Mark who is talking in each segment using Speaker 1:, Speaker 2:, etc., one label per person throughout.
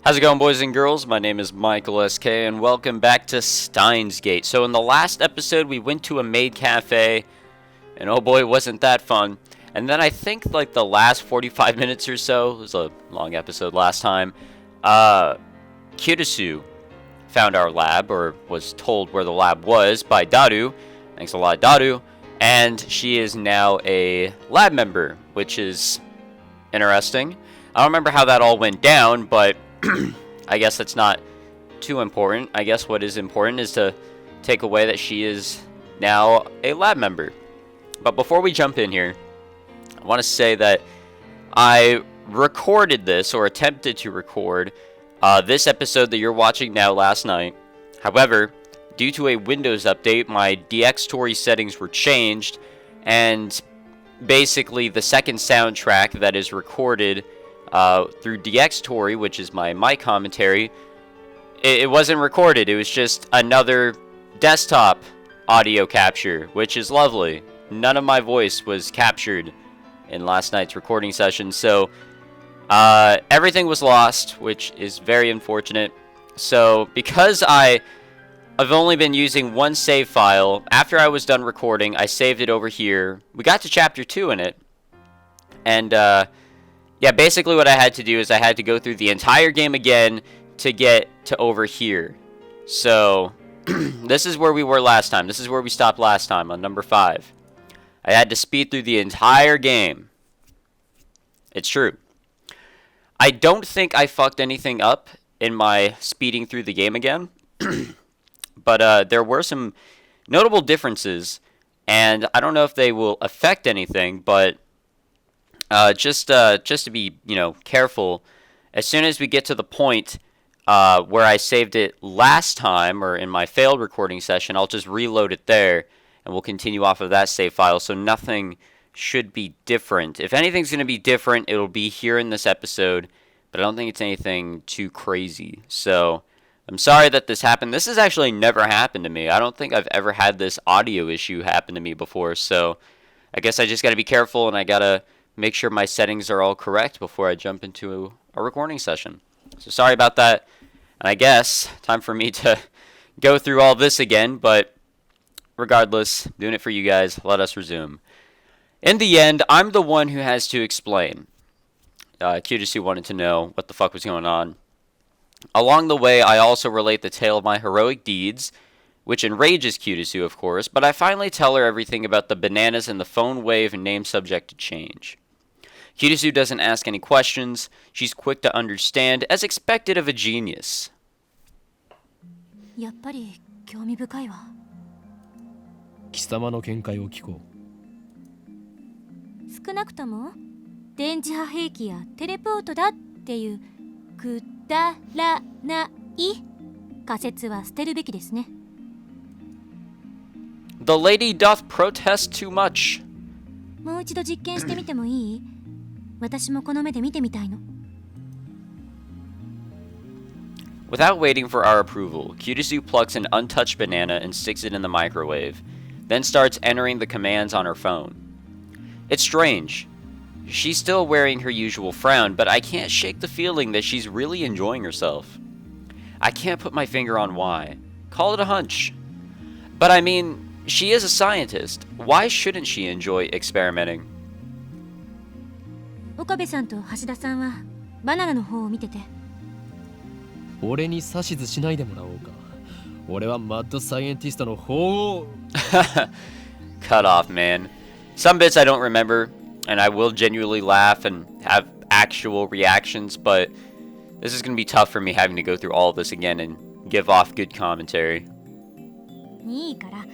Speaker 1: How's it going, boys and girls? My name is Michael SK, and welcome back to SteinsGate. So in the last episode, we went to a maid cafe, and oh boy, wasn't that fun. And then I think like the last 45 minutes or so, it was a long episode last time, Kirisu found our lab, or was told where the lab was by Daru. Thanks a lot, Daru. And she is now a lab member, which is interesting. I don't remember how that all went down, but I guess that's not too important. I guess what is important is to take away that she is now a lab member. But before we jump in here, I want to say that I recorded this, or attempted to record, this episode that you're watching now last night. However, due to a Windows update, my DX Story settings were changed, and basically the second soundtrack that is recorded through DX Tory, which is my mic commentary, it wasn't recorded. It was just another desktop audio capture, which is lovely. None of my voice was captured in last night's recording session, so everything was lost, which is very unfortunate. So because I've only been using one save file, after I was done recording, I saved it over here. We got to chapter 2 in it, and yeah, basically what I had to do is I had to go through the entire game again to get to over here. So, this is where we were last time. This is where we stopped last time, on number 5. I had to speed through the entire game. It's true. I don't think I fucked anything up in my speeding through the game again. But there were some notable differences, and I don't know if they will affect anything, but just to be, careful, as soon as we get to the point where I saved it last time, or in my failed recording session, I'll just reload it there, and we'll continue off of that save file, so nothing should be different. If anything's going to be different, it'll be here in this episode, but I don't think it's anything too crazy. So, I'm sorry that this happened. This has actually never happened to me. I don't think I've ever had this audio issue happen to me before, so I guess I just got to be careful, and I got to make sure my settings are all correct before I jump into a recording session. So sorry about that. And I guess time for me to go through all this again, but regardless, doing it for you guys, let us resume. In the end, I'm the one who has to explain. Kirisu wanted to know what the fuck was going on. Along the way, I also relate the tale of my heroic deeds, which enrages Kirisu, of course, but I finally tell her everything about the bananas and the PhoneWave name subject to change. Kirisu doesn't ask any questions. She's quick to understand, as expected of a genius.
Speaker 2: やっぱり興味深いわ。
Speaker 3: 貴様の見解を聞こ
Speaker 2: 少なくとも電磁波兵器やテレポートだっていうくだらない仮説は捨てるべきですね。
Speaker 1: The lady doth protest too much.
Speaker 2: もう一度実験してみてもいい？私もこの目で見てみたいの。
Speaker 1: Without waiting for our approval, Kirisu plucks an untouched banana and sticks it in the microwave, then starts entering the commands on her phone. It's strange. She's still wearing her usual frown, but I can't shake the feeling that she's really enjoying herself. I can't put my finger on why. Call it a hunch. But I mean, she is a scientist. Why shouldn't she enjoy experimenting?
Speaker 2: 岡部さんと橋田さんはバナナの方を見てて。
Speaker 3: う。俺に指図しないでもらおうか。俺はマッドサイエンティストの方を。
Speaker 1: Cut off, man. Some bits I don't remember, and I will genuinely laugh and have actual reactions, but this is going to be tough for me having to go through all of this again and give off good commentary.
Speaker 2: いいから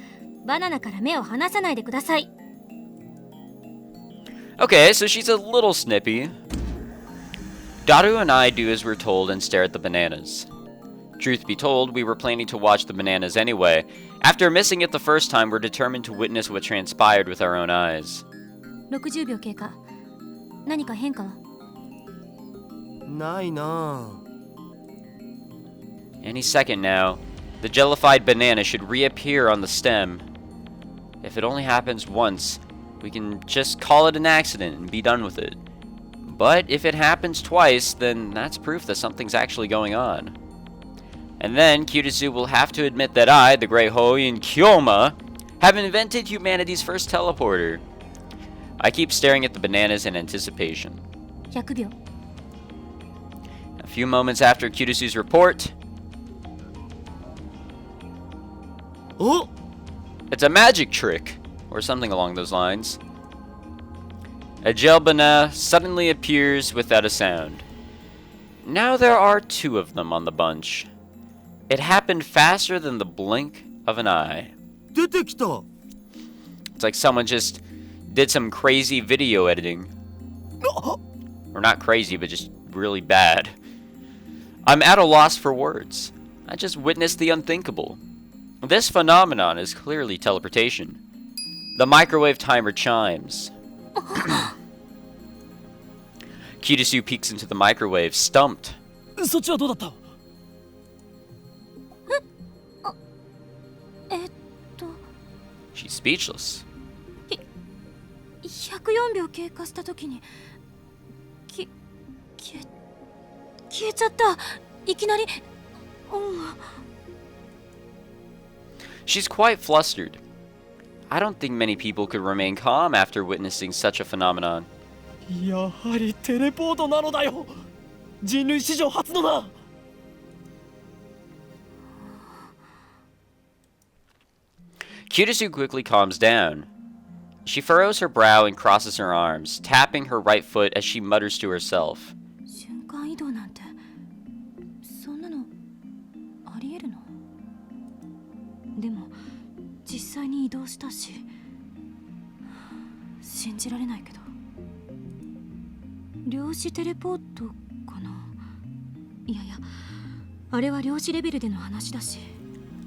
Speaker 2: バナナから目を離さないでください。
Speaker 1: Okay, so she's a little snippy. Daru and I do as we're told and stare at the bananas. Truth be told, we were planning to watch the bananas anyway. After missing it the first time, we're determined to witness what transpired with our own eyes.
Speaker 2: 60秒経過。何か変化は？
Speaker 4: ないな。
Speaker 1: Any second now, the jellified banana should reappear on the stem. If it only happens once, we can just call it an accident and be done with it. But if it happens twice, then that's proof that something's actually going on. And then Kirisu will have to admit that I, the great Hoin Kyoma, have invented humanity's first teleporter. I keep staring at the bananas in anticipation.
Speaker 2: 100秒
Speaker 1: A few moments after Kirisu's report,
Speaker 3: Oh!
Speaker 1: it's a magic trick, or something along those lines. A gel banana suddenly appears without a sound. Now there are 2 of them on the bunch. It happened faster than the blink of an eye.
Speaker 3: 出てきた
Speaker 1: It's like someone just did some crazy video editing. Or not crazy, but just really bad. I'm at a loss for words. I just witnessed the unthinkable. This phenomenon is clearly teleportation. The microwave timer chimes. Kirisu peeks into the microwave, stumped.
Speaker 3: そっちはどうだった
Speaker 1: She's speechless.
Speaker 2: 104秒経過した時に消えちゃった。いきなり音が。
Speaker 1: She's quite flustered. I don't think many people could remain calm after witnessing such a phenomenon.
Speaker 3: やはりテレポートなのだよ人類史上初のな
Speaker 1: Kirisu quickly calms down. She furrows her brow and crosses her arms, tapping her right foot as she mutters to herself.
Speaker 2: 瞬間移動なんてそんなのありえるの？でも実際に移動したし信じられないけど量子テレポートかな。いやいやあれは量子レベルでの話だし。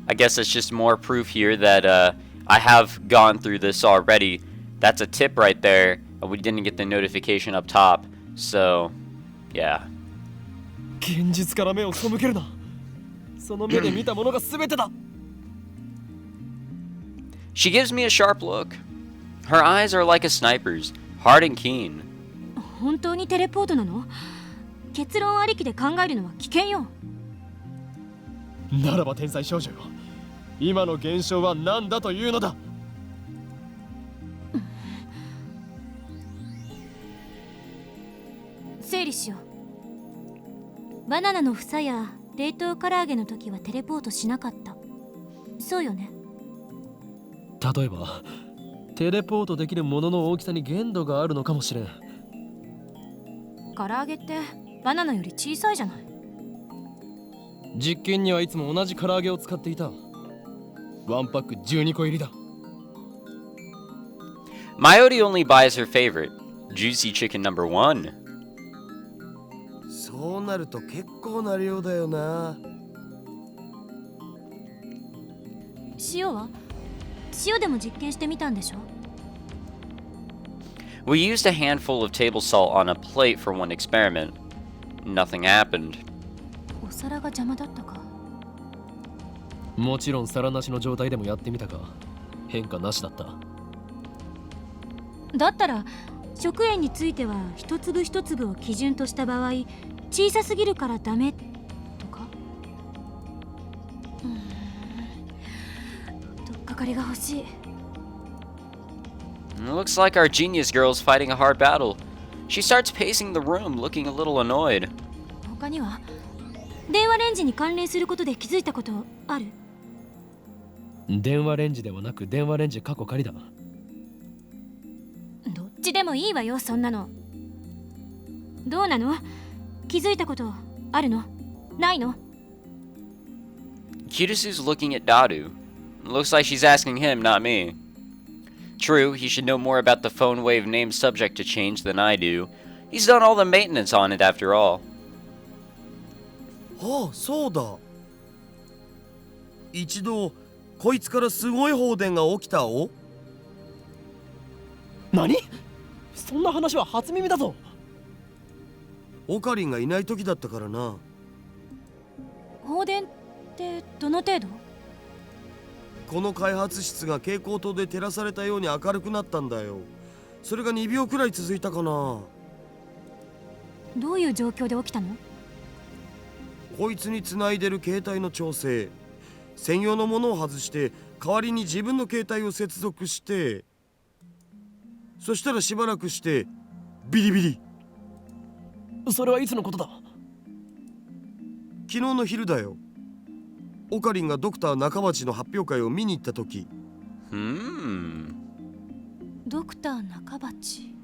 Speaker 1: I guess that's just more proof here that I have gone through this already. That's a tip right there. We didn't get the notification up top. So, yeah.
Speaker 3: 現実から目を背けるなその目で見たものが全てだ
Speaker 1: She gives me a sharp look. Her eyes are like a sniper's, hard and keen.
Speaker 2: 本当にテレポートなの？結論ありきで考えるのは危険よ。
Speaker 3: ならば天才少女よ今の現象は何だというのだ
Speaker 2: 整理しよう。バナナの房や冷凍唐揚げの時はテレポートしなかった。そうよね。
Speaker 3: 例えばテレポートできるものの大きさに限度があるのかもしれん
Speaker 2: 唐揚げってバナナより小さいじゃない。
Speaker 3: 実験にはいつも同じ唐揚げを使っていたワンパック12個入りだ
Speaker 1: Mayori only buys her favorite, juicy chicken number 1.
Speaker 4: そうなると結構な量だよな。
Speaker 2: 塩は？塩でも実験してみたんでしょ？
Speaker 1: We used a handful of table salt on a plate for one experiment. Nothing happened.
Speaker 2: お皿が邪魔だったか。
Speaker 3: もちろん皿なしの状態でもやってみたが変化なしだった
Speaker 2: だったら食塩については一粒一粒を基準とした場合小さすぎるからダメとか。とっかかりが欲しい。
Speaker 1: It looks like our genius girl's fighting a hard battle. She starts pacing the room, looking a little annoyed.
Speaker 2: 他には電話レンジに関連することで気づいたことある？
Speaker 3: 電話レンジではなく電話レンジ過去仮だ
Speaker 2: どっちでもいいわよそんなの。どうなの？気づいたことあるの？ないの？
Speaker 1: Kirisu's looking at Daru. Looks like she's asking him, not me. True, he should know more about the PhoneWave named subject to change than I do. He's done all the maintenance on it after all.
Speaker 4: ああ、そうだ。一度こいつからすごい放電が起きたお。
Speaker 3: 何？そんな話は初耳だぞ。
Speaker 4: オカリンがいない時だったからな。
Speaker 2: 放電ってどの程度？
Speaker 4: この開発室が蛍光灯で照らされたように明るくなったんだよ。それが2秒くらい続いたかな。
Speaker 2: どういう状況で起きたの？
Speaker 4: こいつにつないでる携帯の調整、専用のものを外して代わりに自分の携帯を接続して、そしたらしばらくしてビリビリ。
Speaker 3: それはいつのことだ？
Speaker 4: 昨日の昼だよ。オカリンがドクター中町の発表会を見に行った時。
Speaker 2: ドクター中町。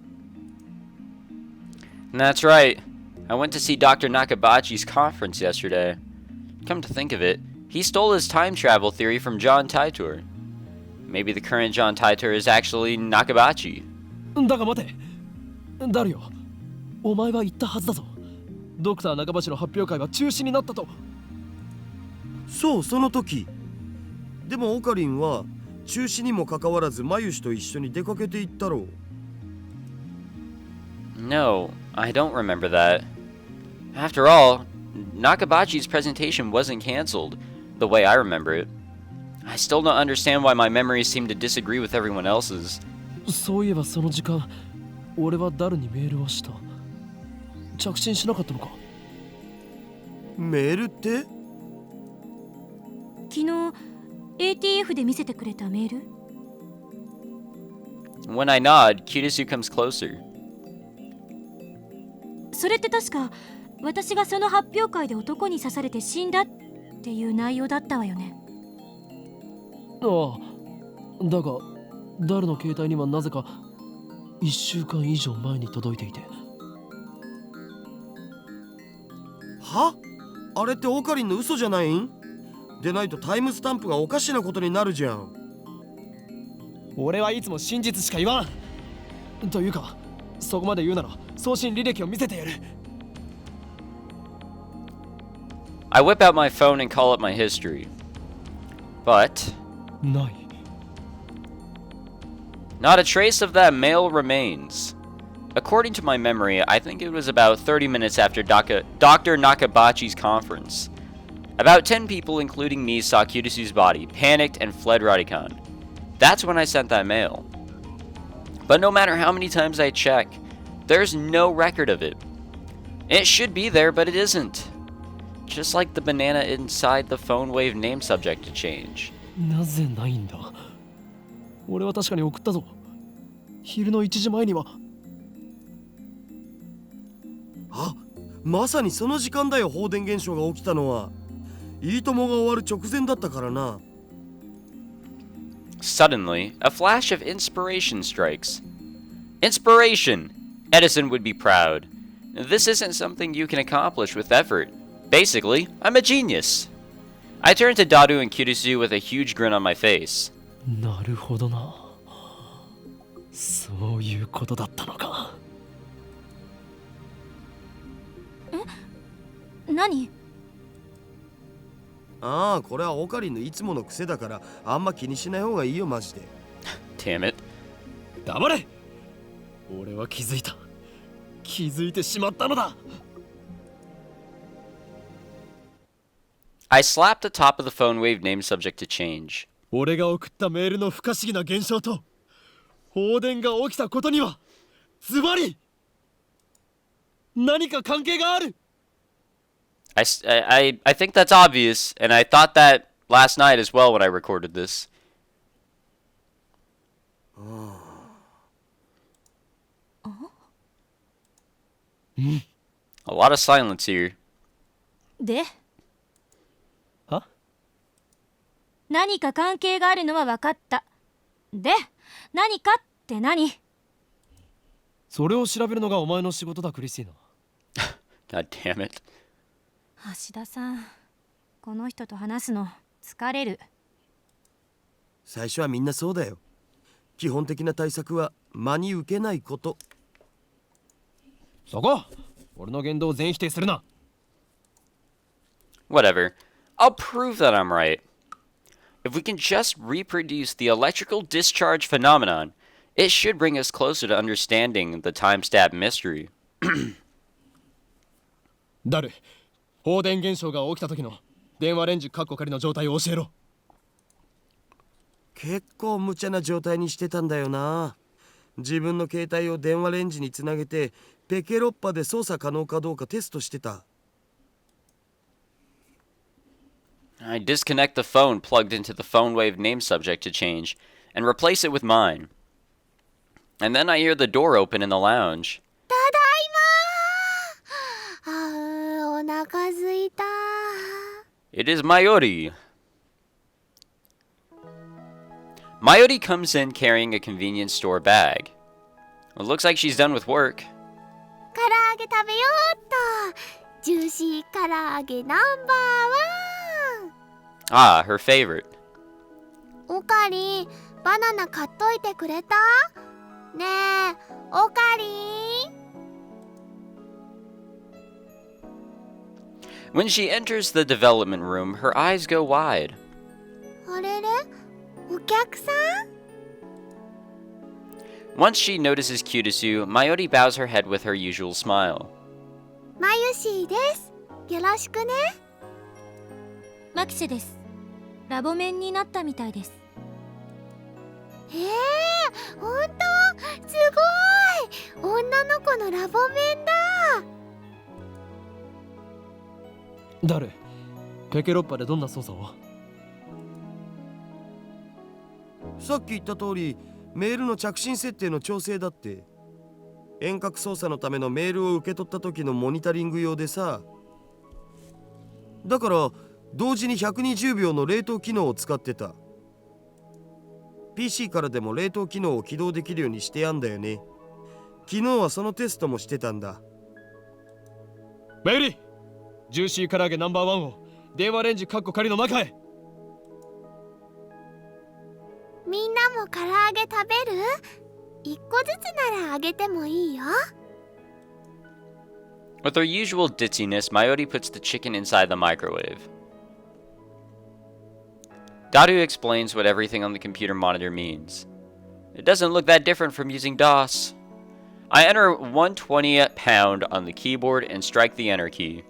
Speaker 1: That's right. I went to see Dr. Nakabachi's conference yesterday. Come to think of it, he stole his time travel theory from John Titor. Maybe the current John Titor is actually Nakabachi.
Speaker 3: だが待て、ダルよ、お前は言ったはずだぞ。ドクター中橋の発表会は中止になったと。
Speaker 4: そう、その時。でもオカリンは中止にもかかわらずマユシと一緒に出かけて行ったろう。
Speaker 1: No, I don't remember that. After all, Nakabachi's presentation wasn't cancelled, the way I remember it. I still don't understand why my memories seem to disagree with everyone else's.
Speaker 3: そういえばその時間、俺はダルにメールをした。着信しなかったのか？
Speaker 4: メールって？
Speaker 2: 昨日 ATF で見せてくれたメール？
Speaker 1: When I nod, Kirisu comes closer.
Speaker 2: それって確か私がその発表会で男に刺されて死んだっていう内容だったわよね。
Speaker 3: ああ、だがダルの携帯にはなぜか1週間以上前に届いていて。
Speaker 4: は？あれってオカリンの嘘じゃないん？でないとタイムスタンプがおかしなことになるじゃん。
Speaker 3: 俺はいつも真実しか言わん。というか、そこまで言うなら送信履歴を見せてやる。
Speaker 1: I whip out my phone and call up my history. But
Speaker 3: ない。
Speaker 1: not a trace of that mail remains. According to my memory, I think it was about 30 minutes after Dr. Nakabachi's conference. About 10 people, including me, saw Kirisu's body, panicked, and fled Radicon. That's when I sent that mail. But no matter how many times I check, there's no record of it. It should be there, but it isn't. Just like the banana inside the PhoneWave name subject to change.
Speaker 3: なぜないんだ？俺は確かに送ったぞ。昼の1時前には。
Speaker 4: あ、まさにその時間だよ、放電現象が起きたのは。いいともが終わる直前だったからな。
Speaker 1: Suddenly, a flash of inspiration strikes. Inspiration! Edison would be proud. This isn't something you can accomplish with effort. Basically, I'm a genius. I turn to Dadu and Kirisu with a huge grin on my face.
Speaker 3: なるほどな。そういうことだったのか。
Speaker 2: 何？
Speaker 4: ああ、これはオカリンのいつもの癖だからあんま気にしない方がいいよ、マジで。
Speaker 1: Damn it.
Speaker 3: 黙れ！俺は気づいた。気づいてしまったのだ。
Speaker 1: I slapped the top of the PhoneWave name subject to change.
Speaker 3: 俺が送ったメールの不可思議な現象と放電が起きたことにはズバリ何か関係がある。
Speaker 1: I think that's obvious, and I thought that last night as well when I recorded this. A lot of silence here.
Speaker 2: で？
Speaker 3: は？
Speaker 2: 何か関係があるのは分かった。で、何かって何？
Speaker 3: それを調べるのがお前の仕事だ、クリスティーナ。
Speaker 1: God damn it.
Speaker 2: 橋田さん、この人と話すの疲れる。
Speaker 4: 最初はみんなそうだよ。基本的な対策は真に受けないこと。
Speaker 3: そこ、俺の言動を全否定するな。
Speaker 1: Whatever. I'll prove that I'm right. If we can just reproduce the electrical discharge phenomenon, it should bring us closer to understanding the time stab mystery.
Speaker 3: ダル、放電現象が起きた時の電話レンジカッコ仮の状態を教えろ。
Speaker 4: 結構無茶な状態にしてたんだよな。自分の携帯を電話レンジにつなげてペケロッパで操作可能かどうかテストしてた。
Speaker 1: I disconnect the phone plugged into the PhoneWave name subject to change and replace it with mine. And then I hear the door open in the lounge.
Speaker 2: ただいまー。お腹すいた。
Speaker 1: It is Mayori. Mayori comes in carrying a convenience store bag. It looks like she's done with work.
Speaker 2: 唐揚げ食べようっと。ジューシー唐揚げナンバーワン。
Speaker 1: Ah, her favorite.
Speaker 2: おかり、バナナ買っといてくれた？ねえ、おかり。
Speaker 1: When she enters the development room, her eyes go wide.
Speaker 2: あれれ？お客さん？
Speaker 1: Once she notices Kutasu, Mayori bows her head with her usual smile.
Speaker 2: まゆしーです。よろしくね。マキセです。ラボメンになったみたいです。ほんと？すごい！女の子のラボメンだ。
Speaker 3: 誰？ペケロッパでどんな操作を？
Speaker 4: さっき言った通りメールの着信設定の調整だって。遠隔操作のためのメールを受け取った時のモニタリング用でさ。だから同時に120秒の冷凍機能を使ってた。 PC からでも冷凍機能を起動できるようにしてやんだよね。昨日はそのテストもしてたんだ。
Speaker 3: メイリー、ジューシー唐揚げナンバーワンを電話レンジカッコ仮の中へ。
Speaker 2: みんなも唐揚げ食べる？一個ずつならあげてもいいよ。
Speaker 1: With her usual ditziness, Mayori puts the chicken inside the microwave. Daru explains what everything on the computer monitor means. It doesn't look that different from using DOS. I enter 120 pound on the keyboard and strike the enter key.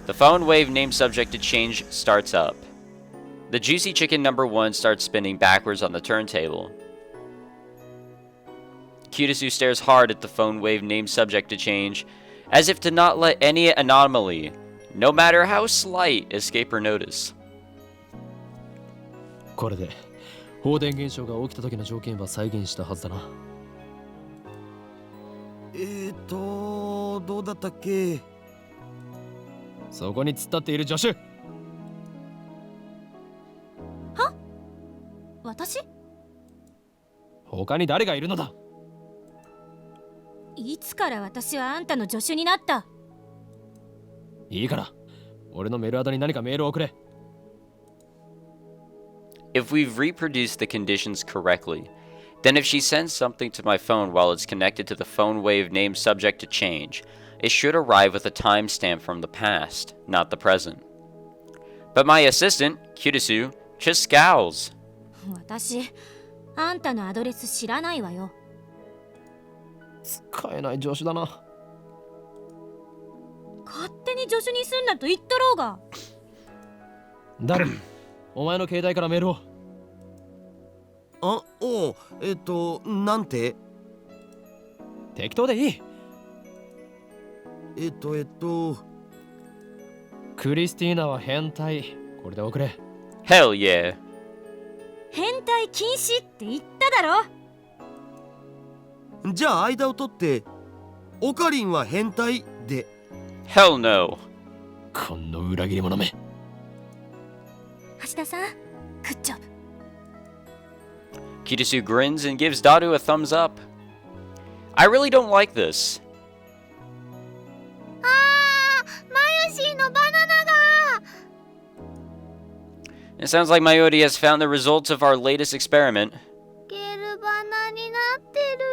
Speaker 1: The PhoneWave name subject to change starts up. The juicy chicken number 1 starts spinning backwards on the turntable. Kutasu stares hard at the PhoneWave name subject to change, as if to not let any anomaly, no matter how slight, escape her notice.
Speaker 3: これで放電現象が起きた時の条件は再現したはずだな。
Speaker 4: どうだったっけ？
Speaker 3: そこに突っ立っている助手。
Speaker 2: は？私？
Speaker 3: 他に誰がいるのだ？
Speaker 2: いつから私はあんたの助手になった？
Speaker 3: いいから、俺のメールアドに何かメールを送れ。
Speaker 1: If we've reproduced the conditions correctly, then if she sends something to my phone while it's connected to the PhoneWave name subject to change, it should arrive with a timestamp from the past, not the present. But my assistant, Kutasu, just scowls.
Speaker 2: 私、あんたのアドレス知らないわよ。
Speaker 3: 使えない助手だな。
Speaker 2: 勝手に助手にすんなと言っとろうが。
Speaker 3: 誰？お前の携帯からメールを。
Speaker 4: なんて？
Speaker 3: 適当でいい。クリスティーナは変態。これで送れ。
Speaker 1: Hell yeah.
Speaker 2: 変態禁止って言っただろ。
Speaker 4: じゃあ間を取ってオカリンは変態で。
Speaker 1: Hell no.
Speaker 3: この裏切り者め。
Speaker 2: 橋田さん、グッジョブ。
Speaker 1: Kitasu grins and gives Daru a thumbs up. I really don't like this.
Speaker 2: マヨシーのバナナが。
Speaker 1: It sounds like Mayori has found the results of our latest experiment.
Speaker 2: ゲルバナになってる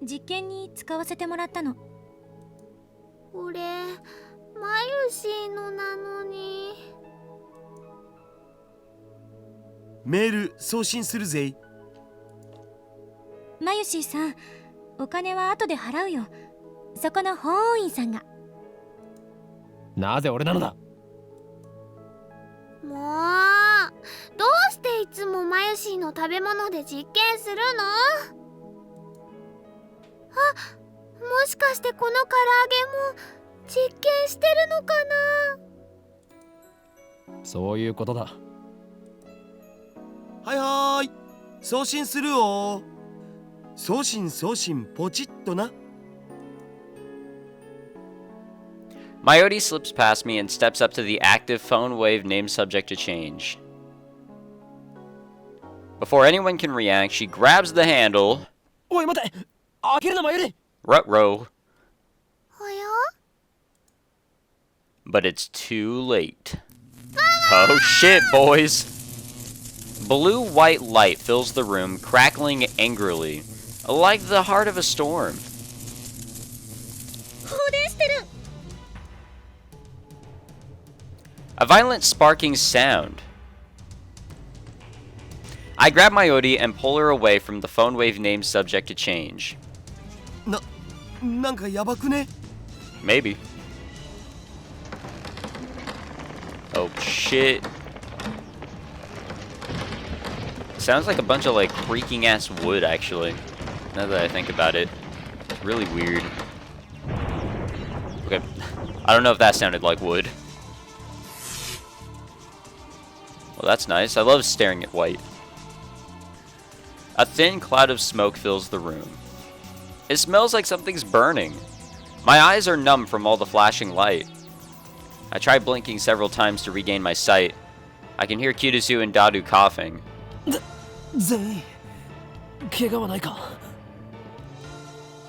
Speaker 2: よ。実験に使わせてもらったの。これマユシーのなのに。
Speaker 4: メール送信するぜ。
Speaker 2: マユシーさん、お金は後で払うよ。そこの法務員さんが。
Speaker 3: なぜ俺なのだ？
Speaker 2: もう、どうしてい
Speaker 5: つもマユシーの食べ物で実験するの？あ、もしかしてこの唐揚げも実験してるのかな？
Speaker 3: そういうことだ。
Speaker 4: はいはーい、送信するよ。送信ポチッとな。
Speaker 1: Myote slips past me and steps up to the active phone wave named subject to change. Before anyone can react, she grabs the handle.
Speaker 3: おい待て、開けるなマヨリ。
Speaker 1: Ruh-roh.
Speaker 5: おや？
Speaker 1: But it's too late. Oh shit, boys! Blue-white light fills the room, crackling angrily, like the heart of a storm.
Speaker 5: 放電してる。
Speaker 1: A violent sparking sound. I grab Myote and pull her away from the phone wave named subject to change.
Speaker 4: なんかやばくね？
Speaker 1: Maybe. Oh shit. Sounds like a bunch of like creaking ass wood actually. Now that I think about it. It's really weird. Okay. I don't know if that sounded like wood. Well, that's nice. I love staring at white. A thin cloud of smoke fills the room. It smells like something's burning. My eyes are numb from all the flashing light. I try blinking several times to regain my sight. I can hear Kitasu and Dadu coughing.
Speaker 3: 全員怪我はないか？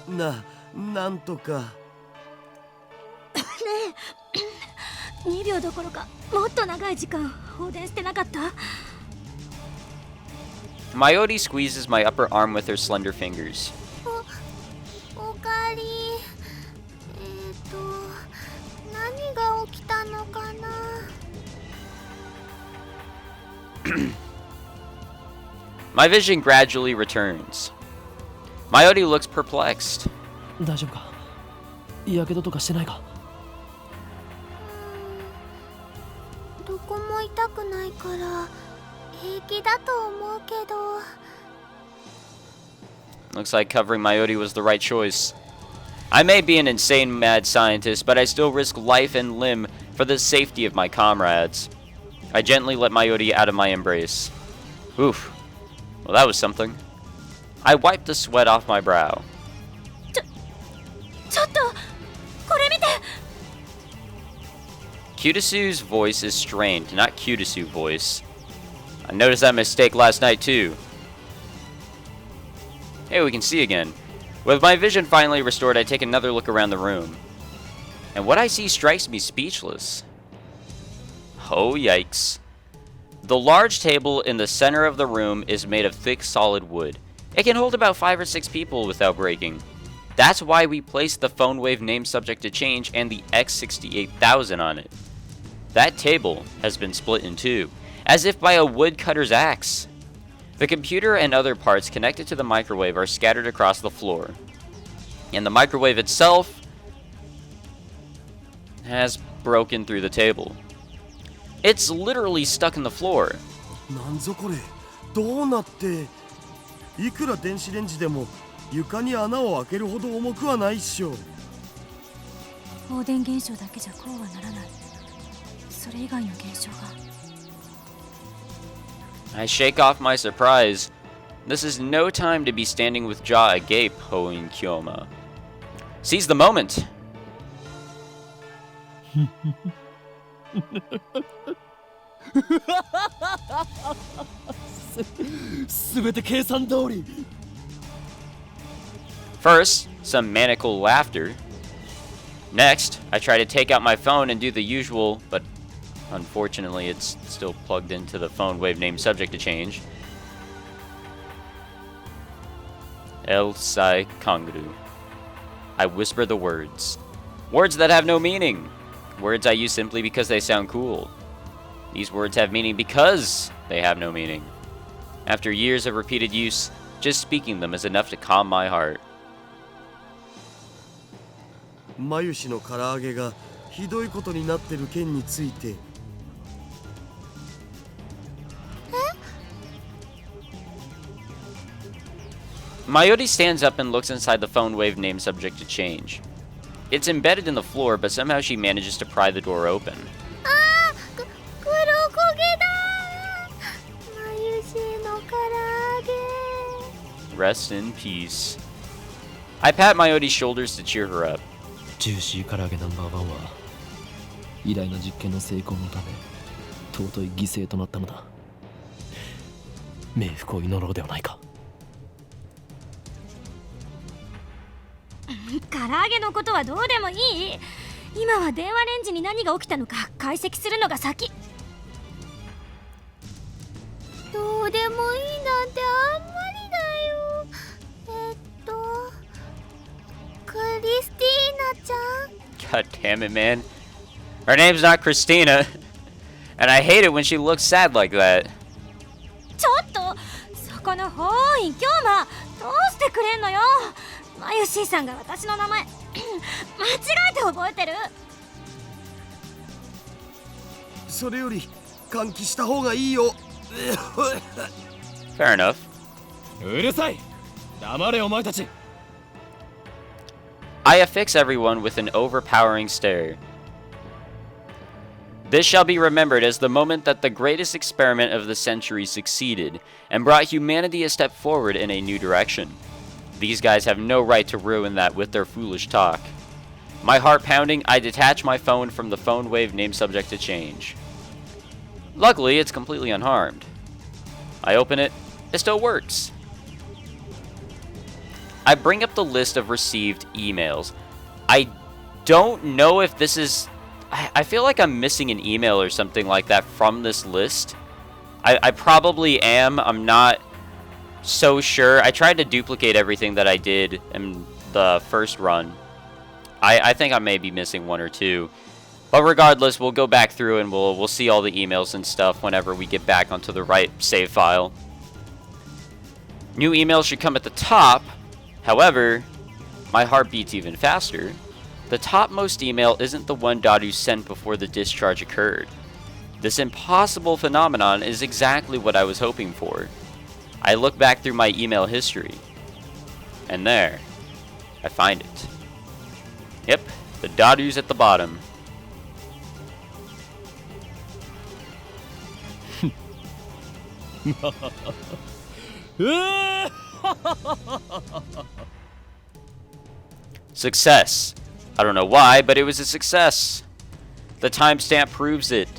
Speaker 4: なんとか。
Speaker 2: 2秒どころかもっと長い時間放電してなかった？
Speaker 1: Myote squeezes my upper arm with her slender fingers.
Speaker 5: おかえり。何が起きたのかな？
Speaker 1: My vision gradually returns. Myote looks perplexed.
Speaker 3: 大丈夫か？やけどとかしてないか？
Speaker 5: どこも痛くないから平気だと思うけど。
Speaker 1: Looks like covering Myote was the right choice. I may be an insane mad scientist, but I still risk life and limb for the safety of my comrades. I gently let Myote out of my embrace. Oof. Well, that was something. I wiped the sweat off my brow.
Speaker 2: ちょっとこれ見て。
Speaker 1: Kutasu's voice is strained, not Kutasu voice. I noticed that mistake last night too. Hey, we can see again. With my vision finally restored, I take another look around the room. And what I see strikes me speechless. Oh, yikes. The large table in the center of the room is made of thick, solid wood. It can hold about 5 or 6 people without breaking. That's why we placed the phone wave name subject to change and the X68000 on it. That table has been split in two, as if by a woodcutter's axe. The computer and other parts connected to the microwave are scattered across the floor. And the microwave itself has broken through the table. It's literally stuck in the floor.
Speaker 4: なんぞこれ、どうなって。いくら電子レンジでも床に穴を開けるほど重くはないっしょ。
Speaker 2: 放電現象だけじゃこうはならない。それ以外の現象が。
Speaker 1: I shake off my surprise. This is no time to be standing with jaw agape, Hoin Kyoma. Seize the moment.
Speaker 3: すべて計算通り。
Speaker 1: First, some maniacal laughter. Next, I try to take out my phone and do the usual, but unfortunately it's still plugged into the phone wave name subject to change. El Sai Kanguru. I whisper the words. Words that have no meaning. Words I use simply because they sound cool. These words have meaning because they have no meaning. After years of repeated use, just speaking them is enough to calm my heart.
Speaker 4: マユシの唐揚げがひどいことになってる件について。
Speaker 1: Mayuri stands up and looks inside the PhoneWave name subject to change. It's embedded in the floor, but somehow she manages to pry the door open.
Speaker 5: あー、黒焦げだ。まゆしの唐揚げ。
Speaker 1: Rest in peace. I pat Mayuri's shoulders to cheer her up.
Speaker 3: ジューシー唐揚げナンバーワンは偉大な実験の成功のため尊い犠牲となったのだ。冥福を祈ろうではないか。
Speaker 2: 唐揚げのことはどうでもいい。今は電話レンジに何が起きたのか解析するのが先。
Speaker 5: どうでもいいなんてあんまりだよ。クリスティーナちゃん。
Speaker 1: God damn it, man. Her name's not Christina. And I hate it when she looks sad like that.
Speaker 2: ちょっとそこのほーい、京馬どうしてくれんのよ。マユシーさんが私の名前間違えて覚えてる。
Speaker 4: それより換気した方がいいよ。
Speaker 1: Fair enough.
Speaker 3: うるさい。黙れお前たち。
Speaker 1: I affix everyone with an overpowering stare. This shall be remembered as the moment that the greatest experiment of the century succeeded and brought humanity a step forward in a new direction. These guys have no right to ruin that with their foolish talk. My heart pounding, I detach my phone from the PhoneWave name subject to change. Luckily, it's completely unharmed. I open it, it still works. I bring up the list of received emails. I don't know if this is... I feel like I'm missing an email or something like that from this list. I probably am. I'm not so sure. I tried to duplicate everything that I did in the first run. I think I may be missing one or two. But regardless, we'll go back through and we'll see all the emails and stuff whenever we get back onto the right save file. New emails should come at the top. However, my heart beats even faster. The topmost email isn't the one Daru sent before the discharge occurred. This impossible phenomenon is exactly what I was hoping for. I look back through my email history. And there, I find it. Yep, the Daru's at the bottom. Success. I don't know why, but it was a success. The timestamp proves it.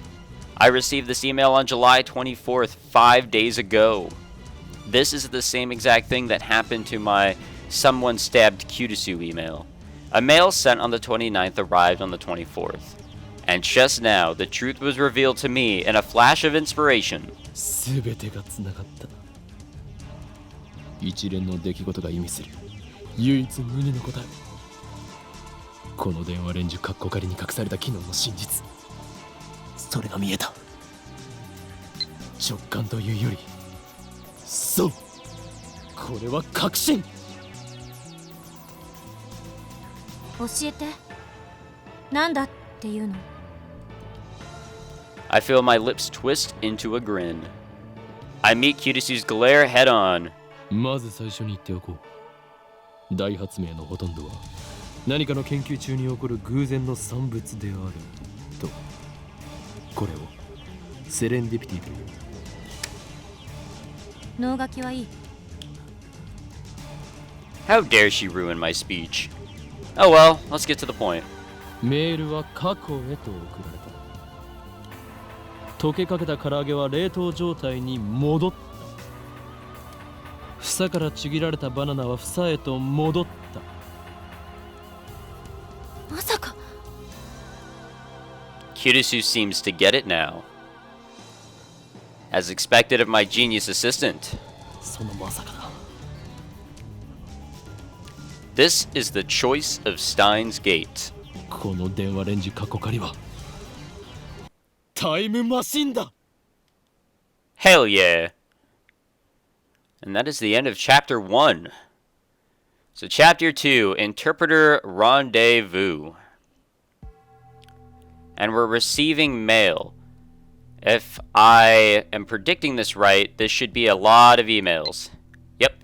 Speaker 1: I received this email on July 24th, 5 days ago. This is the same exact thing that happened to my someone stabbed Kutasu email. A mail sent on the 29th arrived on the 24th. And just now, the truth was revealed to me in a flash of inspiration.
Speaker 3: 全てがつながった。一連の出来事が意味する唯一無二の答え。この電話レンジカッコ仮に隠された機能の真実。それが見えた。直感というより、そう。これは確信。
Speaker 2: 教えて。なんだっていうの。
Speaker 1: I feel my lips twist into a grin. I meet Kutasu's glare head on.
Speaker 3: まず最初に言っておこう。大発明のほとんどは何かの研究中に起こる偶然の産物であると。これをセレンディピティという。
Speaker 2: 脳書きはいい。
Speaker 1: How dare she ruin my speech? Oh well, let's get to the point.
Speaker 3: メールは過去へと送られた。溶けかけた唐揚げは冷凍状態に戻った。房からちぎられたバナナは房へと戻った。
Speaker 2: まさか。
Speaker 1: Kutasu seems to get it now. As expected of my genius assistant.
Speaker 3: そのまさかだ。
Speaker 1: This is the choice of SteinsGate.
Speaker 3: この電話レンジ過去仮はタイムマシンだ。
Speaker 1: Hell yeah. And that is the end of Chapter 1. So Chapter 2, Interpreter Rendezvous. And we're receiving mail. If I am predicting this right, this should be a lot of emails. Yep.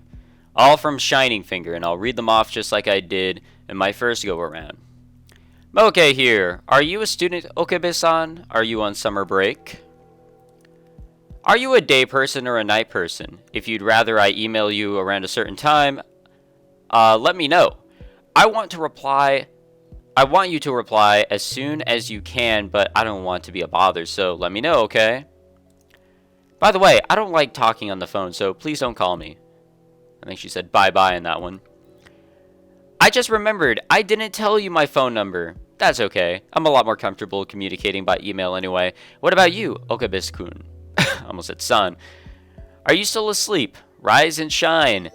Speaker 1: All from Shining Finger, and I'll read them off just like I did in my first go-around. Moke here. Are you a student, Okabe-san? Are you on summer break? Are you a day person or a night person? If you'd rather I email you around a certain time, let me know. I want you to reply as soon as you can, but I don't want to be a bother, so let me know, okay? By the way, I don't like talking on the phone, so please don't call me. I think she said bye-bye in that one. I just remembered, I didn't tell you my phone number. That's okay. I'm a lot more comfortable communicating by email anyway. What about you, Okabe-kun? Almost said son. Are you still asleep? Rise and shine.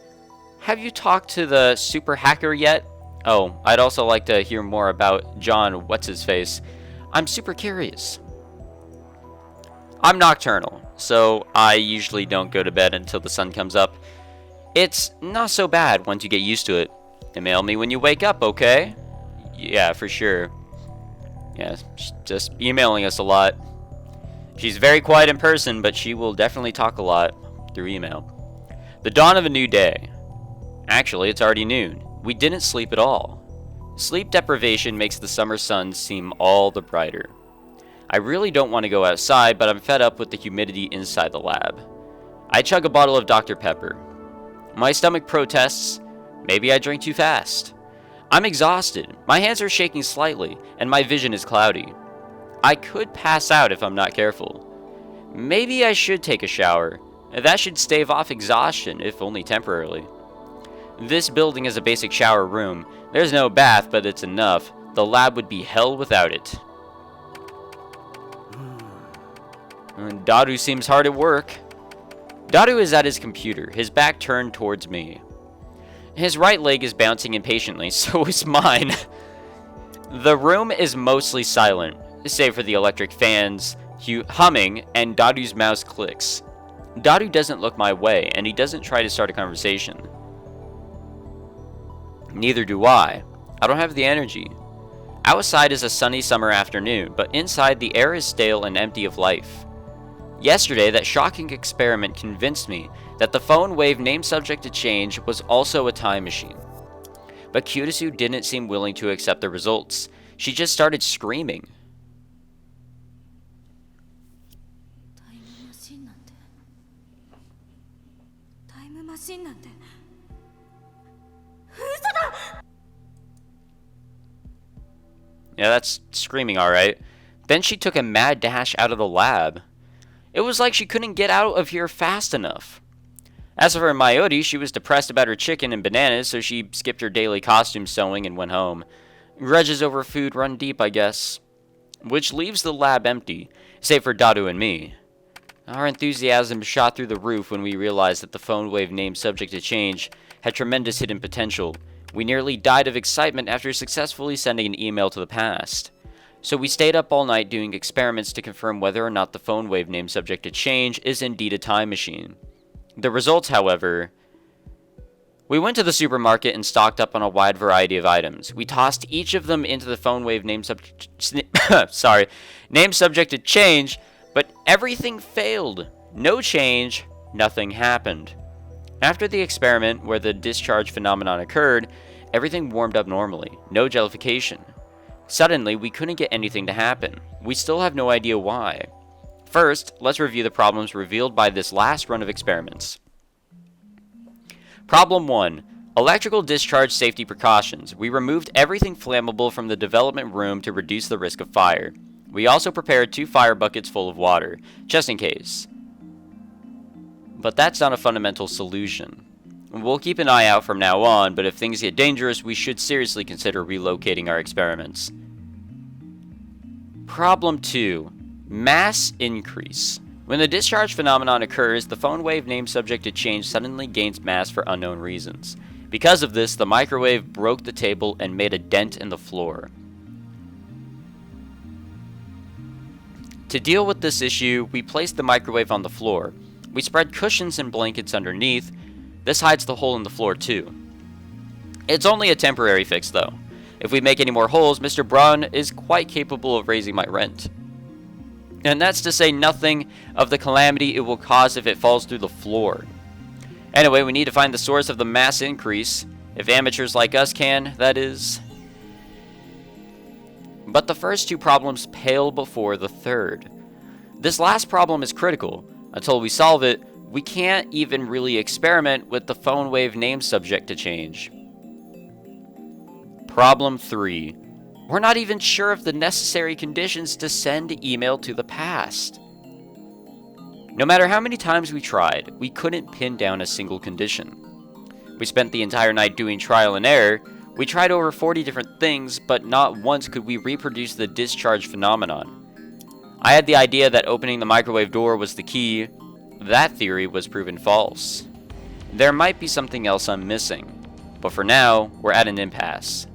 Speaker 1: Have you talked to the super hacker yet? Oh, I'd also like to hear more about John What's-His-Face. I'm super curious. I'm nocturnal, so I usually don't go to bed until the sun comes up. It's not so bad once you get used to it. Email me when you wake up, okay? Yeah, for sure. Yeah, she's just emailing us a lot. She's very quiet in person, but she will definitely talk a lot through email. The dawn of a new day. Actually, it's already noon. We didn't sleep at all. Sleep deprivation makes the summer sun seem all the brighter. I really don't want to go outside, but I'm fed up with the humidity inside the lab. I chug a bottle of Dr. Pepper. My stomach protests. Maybe I drink too fast. I'm exhausted. My hands are shaking slightly, and my vision is cloudy. I could pass out if I'm not careful. Maybe I should take a shower. That should stave off exhaustion, if only temporarily. This building is a basic shower room. There's no bath, but it's enough. The lab would be hell without it. And Daru seems hard at work. Daru is at his computer, his back turned towards me. His right leg is bouncing impatiently, so is mine. The room is mostly silent, save for the electric fans humming and Daru's mouse clicks. Daru doesn't look my way, and he doesn't try to start a conversation. Neither do I. I don't have the energy. Outside is a sunny summer afternoon, but inside the air is stale and empty of life. Yesterday, that shocking experiment convinced me that the phone wave name subject to change was also a time machine. But Kyotosu didn't seem willing to accept the results. She just started screaming. Yeah, that's screaming, alright. Then she took a mad dash out of the lab. It was like she couldn't get out of here fast enough. As for Mayuri, she was depressed about her chicken and bananas, so she skipped her daily costume sewing and went home. Grudges over food run deep, I guess. Which leaves the lab empty, save for Daru and me. Our enthusiasm shot through the roof when we realized that the phone wave name subject to change had tremendous hidden potential. We nearly died of excitement after successfully sending an email to the past. So we stayed up all night doing experiments to confirm whether or not the phone wave name subject to change is indeed a time machine. The results, however... We went to the supermarket and stocked up on a wide variety of items. We tossed each of them into the phone wave name subject... name subject to change, but everything failed. No change, nothing happened. After the experiment where the discharge phenomenon occurred, everything warmed up normally. No jellification. Suddenly, we couldn't get anything to happen. We still have no idea why. First, let's review the problems revealed by this last run of experiments. Problem 1. Electrical discharge safety precautions. We removed everything flammable from the development room to reduce the risk of fire. We also prepared 2 fire buckets full of water, just in case. But that's not a fundamental solution. We'll keep an eye out from now on, but if things get dangerous, we should seriously consider relocating our experiments. Problem 2. Mass increase. When the discharge phenomenon occurs, the phone wave name subject to change suddenly gains mass for unknown reasons. Because of this, the microwave broke the table and made a dent in the floor. To deal with this issue, we placed the microwave on the floor. We spread cushions and blankets underneath. This hides the hole in the floor too. It's only a temporary fix though. If we make any more holes, Mr. Braun is quite capable of raising my rent. And that's to say nothing of the calamity it will cause if it falls through the floor. Anyway, we need to find the source of the mass increase. If amateurs like us can, that is. But the first two problems pale before the third. This last problem is critical. Until we solve it, we can't even really experiment with the PhoneWave name subject to change. Problem 3. We're not even sure of the necessary conditions to send email to the past. No matter how many times we tried, we couldn't pin down a single condition. We spent the entire night doing trial and error. We tried over 40 different things, but not once could we reproduce the discharge phenomenon. I had the idea that opening the microwave door was the key. That theory was proven false. There might be something else I'm missing, but for now, we're at an impasse.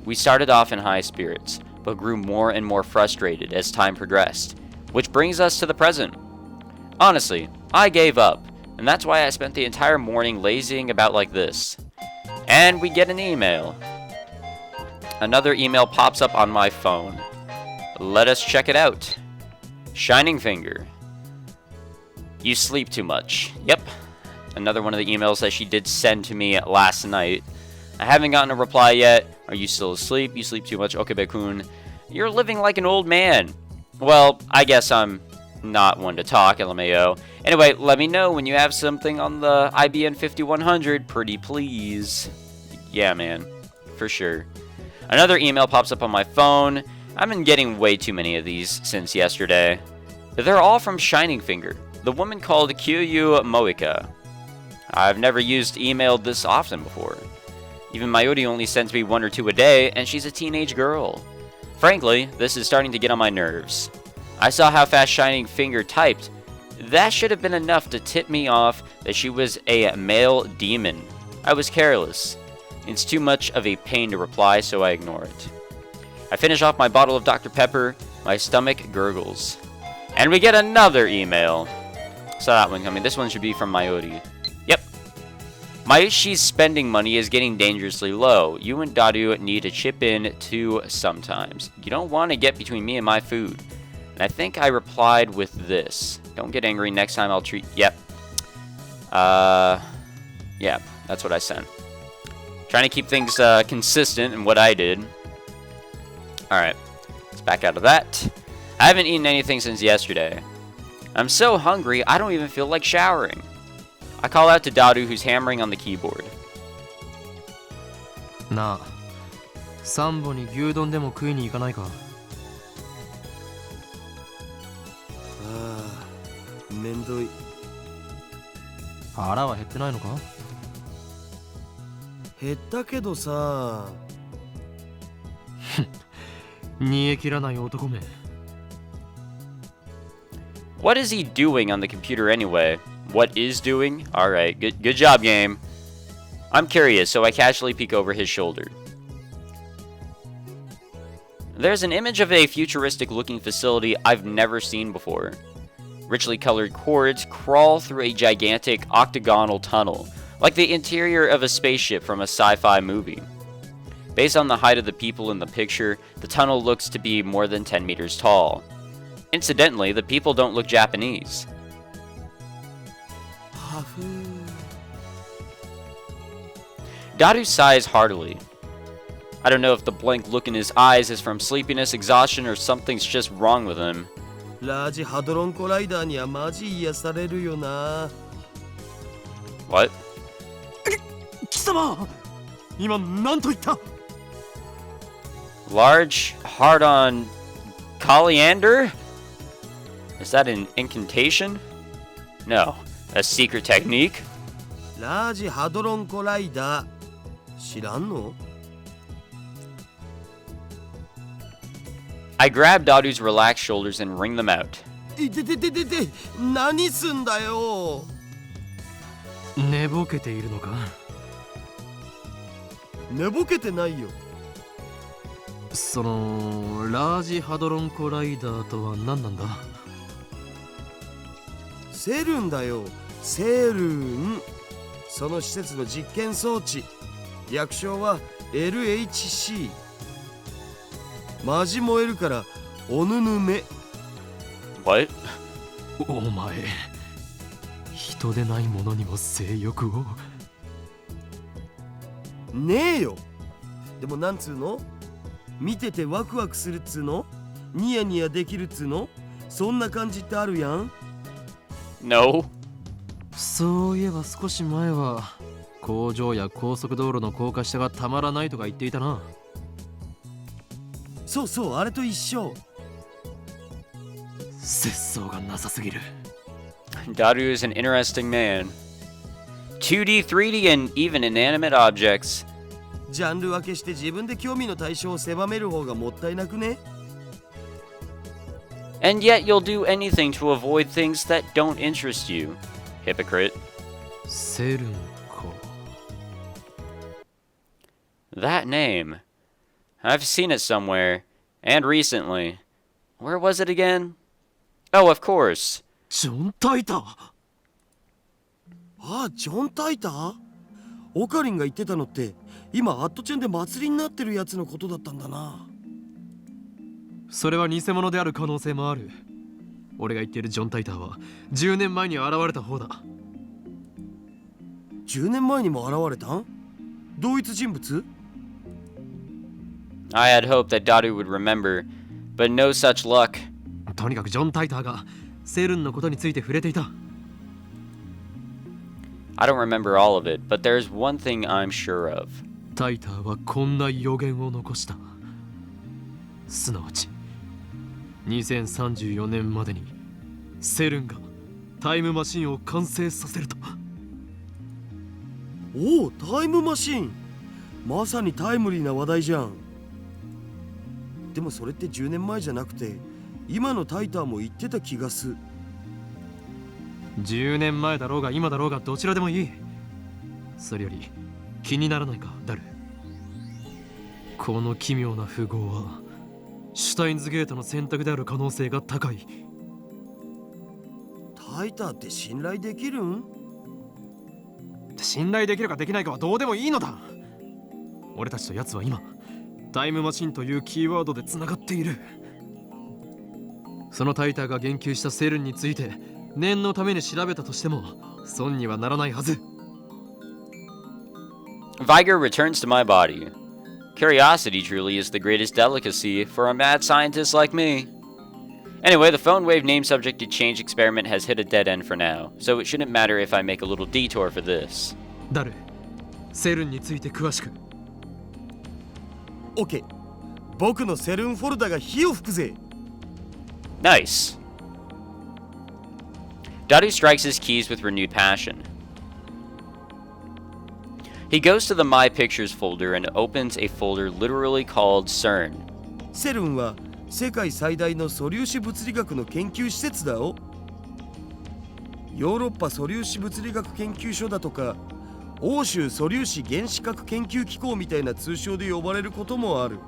Speaker 1: We started off in high spirits, but grew more and more frustrated as time progressed, which brings us to the present. Honestly, I gave up, and that's why I spent the entire morning lazying about like this. And we get an email. Another email pops up on my phone. Let us check it out. Shining Finger. You sleep too much. Yep. Another one of the emails that she did send to me last night. I haven't gotten a reply yet. Are you still asleep? You sleep too much. Okay, Bekun. You're living like an old man. Well, I guess I'm not one to talk, LMAO. Anyway, let me know when you have something on the IBN 5100, pretty please. Yeah, man. For sure. Another email pops up on my phone. I've been getting way too many of these since yesterday. They're all from Shining Finger, the woman called Kyu Moika. I've never used email this often before. Even Mayuri only sends me 1 or 2 a day, and she's a teenage girl. Frankly, this is starting to get on my nerves. I saw how fast Shining Finger typed. That should have been enough to tip me off that she was a male demon. I was careless. It's too much of a pain to reply, so I ignore it. I finish off my bottle of Dr. Pepper, my stomach gurgles. And we get another email. Saw that one coming. This one should be from Mayuri. Yep. Mayushi's spending money is getting dangerously low. You and Daru need to chip in too sometimes. You don't want to get between me and my food. And I think I replied with this. Don't get angry. Next time I'll treat... Yep. Yeah, that's what I sent. Trying to keep things consistent in what I did. Alright, let's back out of that. I haven't eaten anything since yesterday. I'm so hungry, I don't even feel like showering. I call out to Daru, who's hammering on the keyboard.
Speaker 3: なあ、サンボに牛丼でも食いに行かないか。
Speaker 4: ああ、めんどい。
Speaker 3: 腹は減ってないのか？
Speaker 4: 減ったけどさ。
Speaker 3: 煮え切らない男め。
Speaker 1: What is he doing on the computer anyway? What is doing? Alright, good job, game. I'm curious, so I casually peek over his shoulder. There's an image of a futuristic-looking facility I've never seen before. Richly colored cords crawl through a gigantic octagonal tunnel, like the interior of a spaceship from a sci-fi movie. Based on the height of the people in the picture, the tunnel looks to be more than 10 meters tall. Incidentally, the people don't look Japanese. Daru sighs heartily. I don't know if the blank look in his eyes is from sleepiness, exhaustion, or something's just wrong with him.
Speaker 4: Large Hadron Collider にはマジ癒されるよな。
Speaker 1: What?
Speaker 3: 貴様、今何と言った？
Speaker 1: Large Hadron Collider? Is that an incantation? No. A secret technique?
Speaker 4: Large Hadron Collider 知らんの？
Speaker 1: I grab Daru's relaxed shoulders and wring them out.
Speaker 4: いててててて、何すんだよ。
Speaker 3: 寝ぼけているのか？
Speaker 4: 寝ぼけてないよ。
Speaker 3: そのラージハドロンコライダーとは何なんだ？
Speaker 4: セルンだよ、セルン。その施設の実験装置。略称は LHC。マジ燃えるからおぬぬめ。
Speaker 1: What?
Speaker 3: お前、一人でないものにも性欲を。
Speaker 4: ねえよ。でもなんつうの、見ててワクワクするっつうの、ニヤニヤできるっつうの、そんな感じってあるやん。
Speaker 1: No.
Speaker 3: そういえば少し前は工場や高速道路の高架下がたまらないとか言っていたな。
Speaker 4: そうそう、あれと一緒。
Speaker 3: 節操がなさすぎる。
Speaker 1: Daru is an interesting man. 2D, 3D, and even inanimate objects.
Speaker 4: ジャンル分けして自分で興味の対象を狭める方がもったいなくね。
Speaker 1: And yet you'll do anything to avoid things that don't interest you. Hypocrite.
Speaker 3: セルンか。
Speaker 1: That name. I've seen it somewhere. And recently. Where was it again? Oh, of course.
Speaker 3: ジョン・タイター。
Speaker 4: ああ、ジョン・タイター。オカリンが言ってたのって今アットチェンで祭りになってるやつのことだったんだな。
Speaker 3: それは偽物である可能性もある。俺が言っているジョン・タイターは10年前に現れた方だ。
Speaker 4: 10年前にも現れたん？同一人物？
Speaker 1: I had hoped that Daru would remember, but no such luck.
Speaker 3: とにかくジョン・タイターがセルンのことについて触れていた。
Speaker 1: I don't remember all of it, but there's one thing I'm sure of.
Speaker 3: タイターはこんな予言を残した。すなわち2034年までにセルンがタイムマシンを完成させると。
Speaker 4: おお、タイムマシン。まさにタイムリーな話題じゃん。でもそれって10年前じゃなくて今のタイターも言ってた気がす。
Speaker 3: 10年前だろうが今だろうがどちらでもいい。それより気にならないか、ダル。この奇妙な符号はシュタインズゲートの選択である可能性が高い。
Speaker 4: タイターって信頼できるん？
Speaker 3: 信頼できるかできないかはどうでもいいのだ。俺たちと奴は今タイムマシンというキーワードでつながっている。そのタイターが言及したセルンについて念のために調べたとしても損にはならないはず。
Speaker 1: Vigor returns to my body. Curiosity truly is the greatest delicacy for a mad scientist like me. Anyway, the PhoneWave name subject to change experiment has hit a dead end for now, so it shouldn't matter if I make a little detour for this.
Speaker 3: ダル、セルンについて詳しく。
Speaker 4: OK。僕のセルンフォルダが火を吹くぜ。
Speaker 1: Nice. Daru strikes his keys with renewed passion. He goes to the My Pictures folder and opens a folder literally called CERN.
Speaker 4: セルンは世界最大の素粒子物理学の研究施設だよ。ヨーロッパ素粒子物理学研究所だとか欧州素粒子原子核研究機構みたいな通称で呼ばれることもある。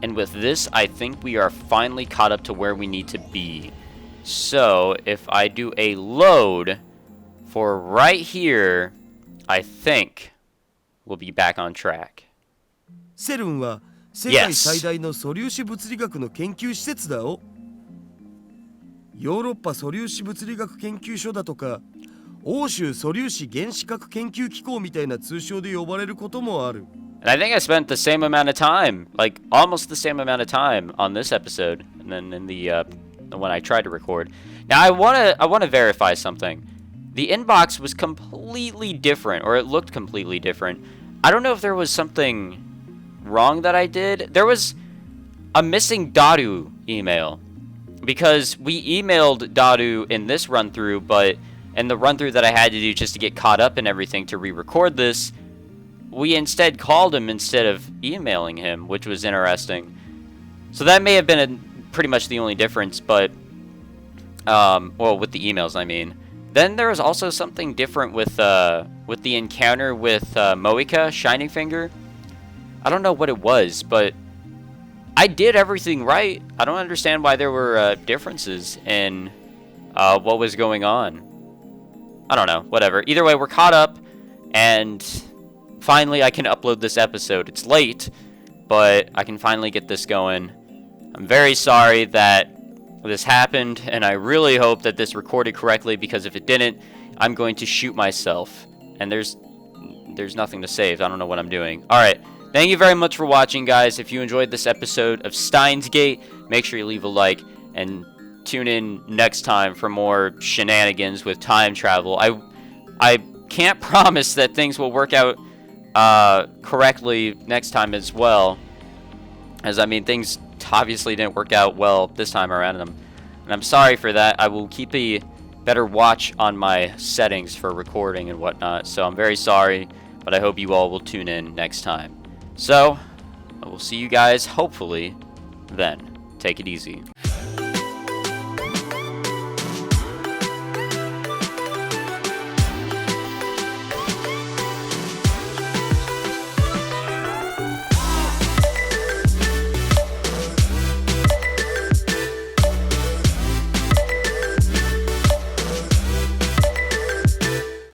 Speaker 1: And with this, I think we are finally caught up to where we need to be. So, if I do a load for right here, I think we'll be back on track.
Speaker 4: セルンは世界最大の素粒子物理学の研究施設だよ。ヨーロッパ素粒子物理学研究所だとか欧州素粒子原子核研究機構みたいな通称で呼ばれることもある。
Speaker 1: And I think I spent the same amount of time, like almost the same amount of time on this episode, and then in the when I tried to record. Now I wanna verify something. The inbox was completely different, or it looked completely different. I don't know if there was something wrong that I did. There was a missing Daru email because we emailed Daru in this run through, but in the run through that I had to do just to get caught up and everything to re-record this, we instead called him instead of emailing him, which was interesting. So that may have been pretty much the only difference, but well, with the emails, I mean. Then there was also something different with the encounter with Moika, Shining Finger. I don't know what it was, but I did everything right. I don't understand why there were differences in what was going on. I don't know, whatever. Either way, we're caught up, and finally I can upload this episode. It's late, but I can finally get this going. I'm very sorry that this happened, and I really hope that this recorded correctly, because if it didn't, I'm going to shoot myself. And there's nothing to save. I don't know what I'm doing. Alright, thank you very much for watching, guys. If you enjoyed this episode of SteinsGate, make sure you leave a like, and tune in next time for more shenanigans with time travel. I can't promise that things will work out correctly next time as well, as I mean, things obviously didn't work out well this time around, and I'm sorry for that. I will keep a better watch on my settings for recording and whatnot, so I'm very sorry, but I hope you all will tune in next time. So I will see you guys hopefully then. Take it easy.